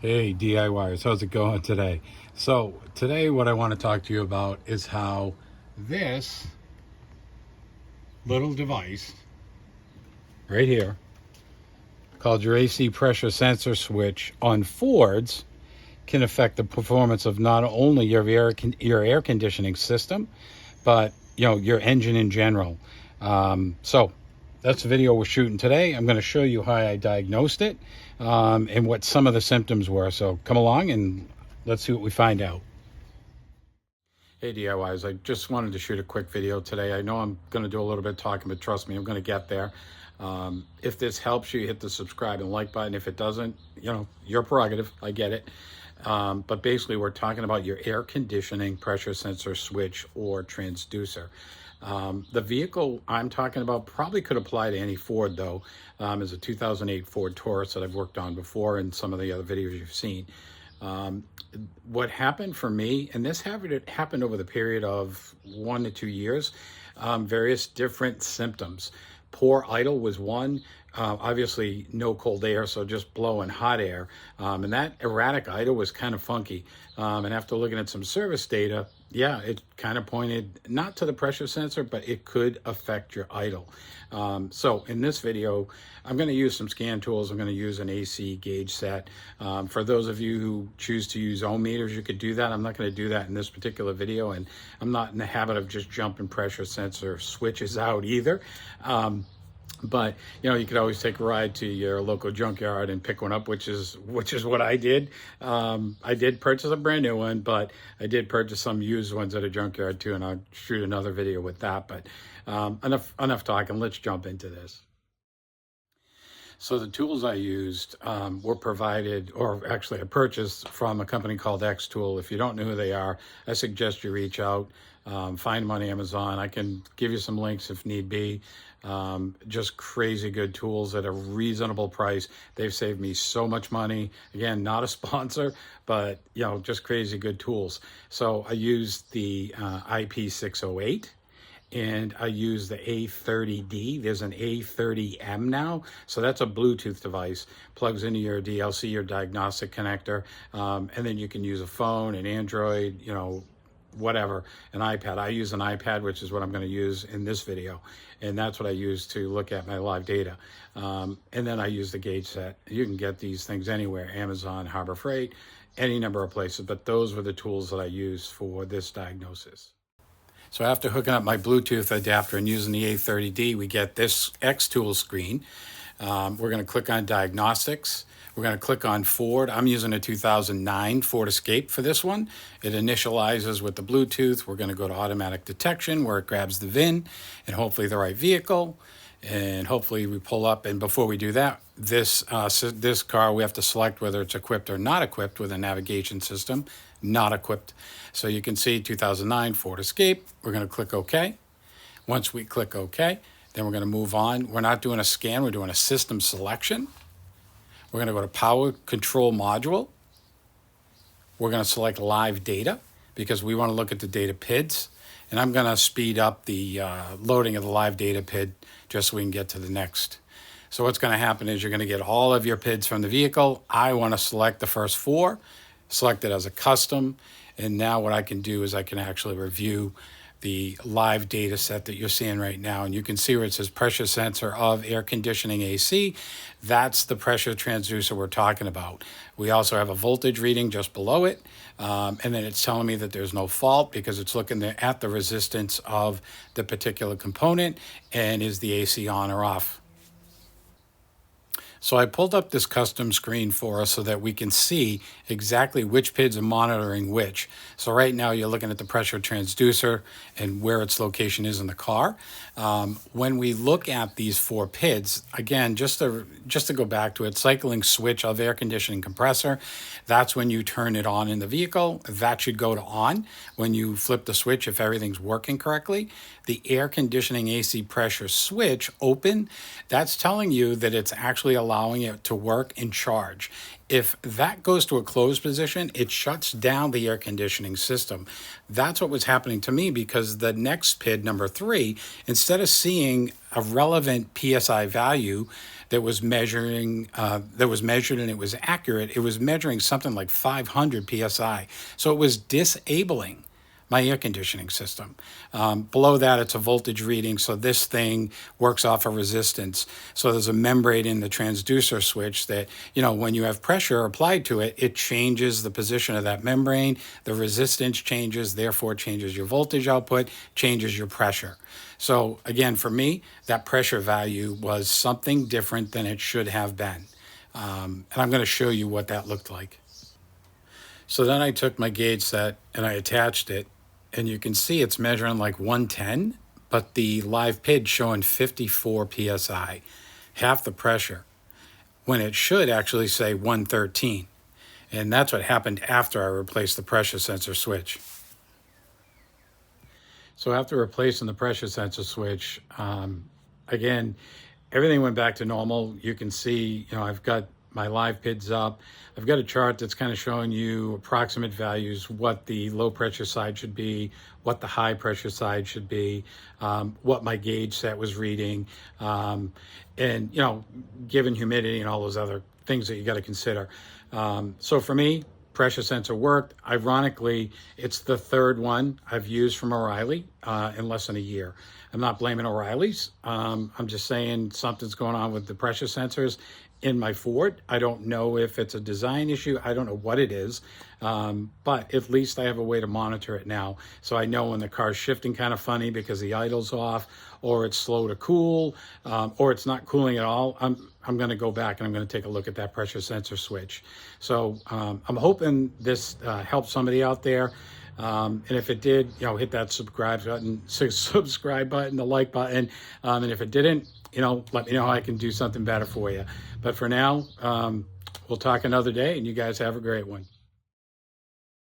Hey DIYers, how's it going today? So today what I want to talk to you about is how this little device right here called your AC pressure sensor switch on Fords can affect the performance of not only your air conditioning system, but your engine in general. So that's the video we're shooting today. I'm going to show you how I diagnosed it and what some of the symptoms were. So come along and let's see what we find out. Hey DIYs, I just wanted to shoot a quick video today. I know I'm going to do a little bit of talking, but trust me, I'm going to get there. If this helps you, hit the subscribe and like button. If it doesn't, your prerogative. I get it. But basically, we're talking about your air conditioning pressure sensor switch or transducer. The vehicle I'm talking about probably could apply to any Ford, though. Is a 2008 Ford Taurus that I've worked on before and some of the other videos you've seen. What happened for me, and this happened over the period of 1 to 2 years, various different symptoms. Poor idle was one. Obviously no cold air, so just blowing hot air. And that erratic idle was kind of funky. And after looking at some service data, yeah, it kind of pointed not to the pressure sensor, but it could affect your idle. So in this video, I'm going to use some scan tools. I'm going to use an AC gauge set. For those of you who choose to use ohm meters, you could do that. I'm not going to do that in this particular video, and I'm not in the habit of just jumping pressure sensor switches out either. But you could always take a ride to your local junkyard and pick one up, which is what I did. I did purchase a brand new one, but I did purchase some used ones at a junkyard too, and I'll shoot another video with that. But enough talking. Let's jump into this. So the tools I used were provided, or actually I purchased from a company called Xtool. If you don't know who they are, I suggest you reach out, find them on Amazon. I can give you some links if need be. Just crazy good tools at a reasonable price. They've saved me so much money. Again, not a sponsor, but just crazy good tools. So I used the IP608. And I use the A30D. There's an A30M now. So that's a Bluetooth device. Plugs into your DLC, your diagnostic connector. And then you can use a phone, an Android, whatever, an iPad. I use an iPad, which is what I'm going to use in this video. And that's what I use to look at my live data. And then I use the gauge set. You can get these things anywhere, Amazon, Harbor Freight, any number of places. But those were the tools that I used for this diagnosis. So after hooking up my Bluetooth adapter and using the A30D, we get this Xtool screen. We're going to click on Diagnostics. We're going to click on Ford. I'm using a 2009 Ford Escape for this one. It initializes with the Bluetooth. We're going to go to Automatic Detection, where it grabs the VIN and hopefully the right vehicle. And hopefully we pull up, and before we do that, this car, we have to select whether it's equipped or not equipped with a navigation system. Not equipped. So you can see 2009 Ford Escape. We're going to click OK. Once we click OK, then we're going to move on. We're not doing a scan, we're doing a system selection. We're going to go to Power Control Module. We're going to select Live Data because we want to look at the data PIDs. And I'm going to speed up the loading of the live data PID just so we can get to the next. So what's going to happen is you're going to get all of your PIDs from the vehicle. I want to select the first 4, select it as a custom. And now what I can do is I can actually review the live data set that you're seeing right now. And you can see where it says pressure sensor of air conditioning AC. That's the pressure transducer we're talking about. We also have a voltage reading just below it. And then it's telling me that there's no fault because it's looking at the resistance of the particular component and is the AC on or off. So I pulled up this custom screen for us so that we can see exactly which PIDs are monitoring which. So right now you're looking at the pressure transducer and where its location is in the car. When we look at these 4 PIDs, again, just to go back to it, cycling switch of air conditioning compressor, that's when you turn it on in the vehicle. That should go to on when you flip the switch if everything's working correctly. The air conditioning AC pressure switch open, that's telling you that it's actually a allowing it to work and charge. If that goes to a closed position, it shuts down the air conditioning system. That's what was happening to me, because the next PID, number 3, instead of seeing a relevant PSI value that was measured and it was accurate, it was measuring something like 500 PSI. So it was disabling my air conditioning system. Below that, it's a voltage reading, so this thing works off a resistance. So there's a membrane in the transducer switch that, when you have pressure applied to it, it changes the position of that membrane, the resistance changes, therefore changes your voltage output, changes your pressure. So again, for me, that pressure value was something different than it should have been. And I'm going to show you what that looked like. So then I took my gauge set and I attached it, and you can see it's measuring like 110, but the live PID showing 54 PSI, half the pressure, when it should actually say 113. And that's what happened after I replaced the pressure sensor switch. So after replacing the pressure sensor switch, again, everything went back to normal. You can see, I've got my live PIDs up. I've got a chart that's kind of showing you approximate values, what the low pressure side should be, what the high pressure side should be, what my gauge set was reading, and, given humidity and all those other things that you got to consider. So for me, pressure sensor worked. Ironically, it's the third one I've used from Oreilly in less than a year. I'm not blaming Oreilly's. I'm just saying something's going on with the pressure sensors in my Ford. I don't know if it's a design issue. I don't know what it is, but at least I have a way to monitor it now. So I know when the car's shifting kind of funny because the idle's off, or it's slow to cool, or it's not cooling at all. I'm going to go back and I'm going to take a look at that pressure sensor switch. So I'm hoping this helps somebody out there. And if it did, hit that subscribe button, the like button. And if it didn't, let me know how I can do something better for you. But for now, we'll talk another day, and you guys have a great one.